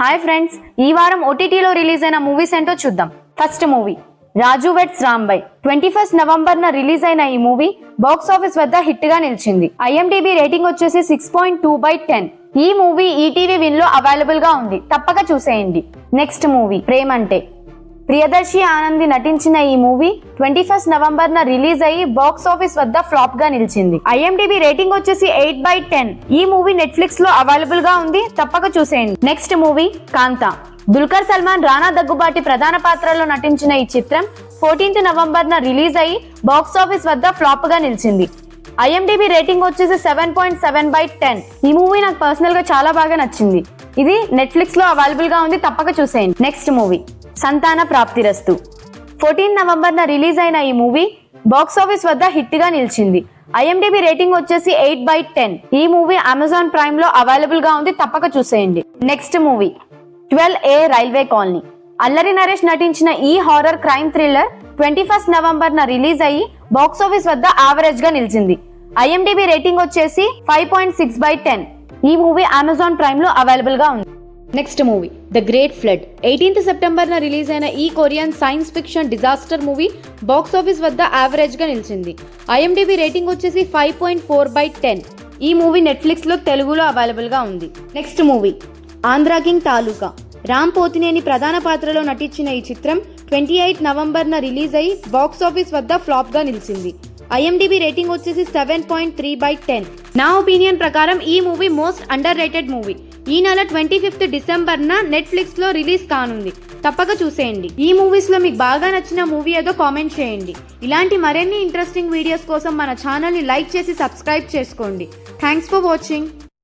Hi friends, ఈ వారం ఓటీటీలో రిలీజ్ అయిన మూవీస్ ఏంటో చూద్దాం. ఫస్ట్ మూవీ రాజు వెడ్స్ రాంబాయ్. 21 నవంబర్ రిలీజ్ అయిన ఈ మూవీ బాక్స్ ఆఫీస్ వద్ద హిట్ గా నిలిచింది. IMDb రేటింగ్ వచ్చేసి 6.2/10. ఈ మూవీ ఈటీవీ విన్ లో అవైలబుల్ గా ఉంది, తప్పక చూసేయండి. నెక్స్ట్ మూవీ ప్రేమంటే. ప్రియదర్శి ఆనంది నటించిన ఈ మూవీ 21 నవంబర్ రిలీజ్ అయ్యి బాక్స్ ఆఫీస్ వద్ద ఫ్లాప్ గా నిలిచింది. IMDb రేటింగ్ వచ్చేసి 8/10. ఈ మూవీ నెట్ఫ్లిక్స్ లో అవైలబుల్ గా ఉంది, తప్పక చూసేయండి. నెక్స్ట్ మూవీ కాంతా. దుల్కర్ సల్మాన్, రానా దగ్గుబాటి ప్రధాన పాత్రలో నటించిన ఈ చిత్రం 14 నవంబర్ రిలీజ్ అయ్యి బాక్స్ ఆఫీస్ వద్ద ఫ్లాప్ గా నిలిచింది. IMDb రేటింగ్ వచ్చేసి 7.7/10. ఈ మూవీ నాకు పర్సనల్ గా చాలా బాగా నచ్చింది. ఇది నెట్ఫ్లిక్స్ లో అవైలబుల్ గా ఉంది, తప్పక చూసేయండి. నెక్స్ట్ మూవీ సంతాన ప్రాప్తిరస్తు. 14 నవంబర్ రిలీజ్ అయిన ఈ మూవీ బాక్స్ ఆఫీస్ వద్ద హిట్ గా నిలిచింది. IMDb రేటింగ్ వచ్చేసి 8/10. ఈ మూవీ అమెజాన్ ప్రైమ్ లో అవైలబుల్ గా ఉంది, తప్పక చూసేయండి. Next movie 12A railway colony. Allari Naresh నటించిన ఈ horror crime thriller 21 November release అయ్యి బాక్స్ ఆఫీస్ వద్ద యావరేజ్ గా నిలిచింది. IMDb రేటింగ్ వచ్చేసి 5.6/10. ఈ మూవీ అమెజాన్ ప్రైమ్ లో అవైలబుల్ గా ఉంది. Next movie the great flood. 18 September release అయిన ఈ Korean science fiction disaster movie box office వద్ద యావరేజ్ గా నిలిచింది. IMDb రేటింగ్ వచ్చేసి 5.4/10. ఈ మూవీ నెట్ఫ్లిక్స్ లో తెలుగులో అవైలబుల్ గా ఉంది. నెక్స్ట్ మూవీ ఆంధ్రా కింగ్ తాలూకా. రామ్ పోతినేని ప్రధాన పాత్రలో నటించిన ఈ చిత్రం 28 నవంబర్ రిలీజ్ అయ్యి బాక్స్ ఆఫీస్ వద్ద ఫ్లాప్ గా నిలిచింది. IMDb రేటింగ్ వచ్చేసి 7.3/10. నా ఒపీనియన్ ప్రకారం ఈ movie most under rated movie. ఈ నెల 25 డిసెంబర్ నెట్ఫ్లిక్స్ లో రిలీజ్ కానుంది, తప్పక చూసేయండి. ఈ మూవీస్ లో మీకు బాగా నచ్చిన మూవీ ఏదో కామెంట్ చేయండి. ఇలాంటి మరిన్ని ఇంట్రెస్టింగ్ వీడియోస్ కోసం మన ఛానల్ ని లైక్ చేసి సబ్స్క్రైబ్ చేసుకోండి. Thanks for watching.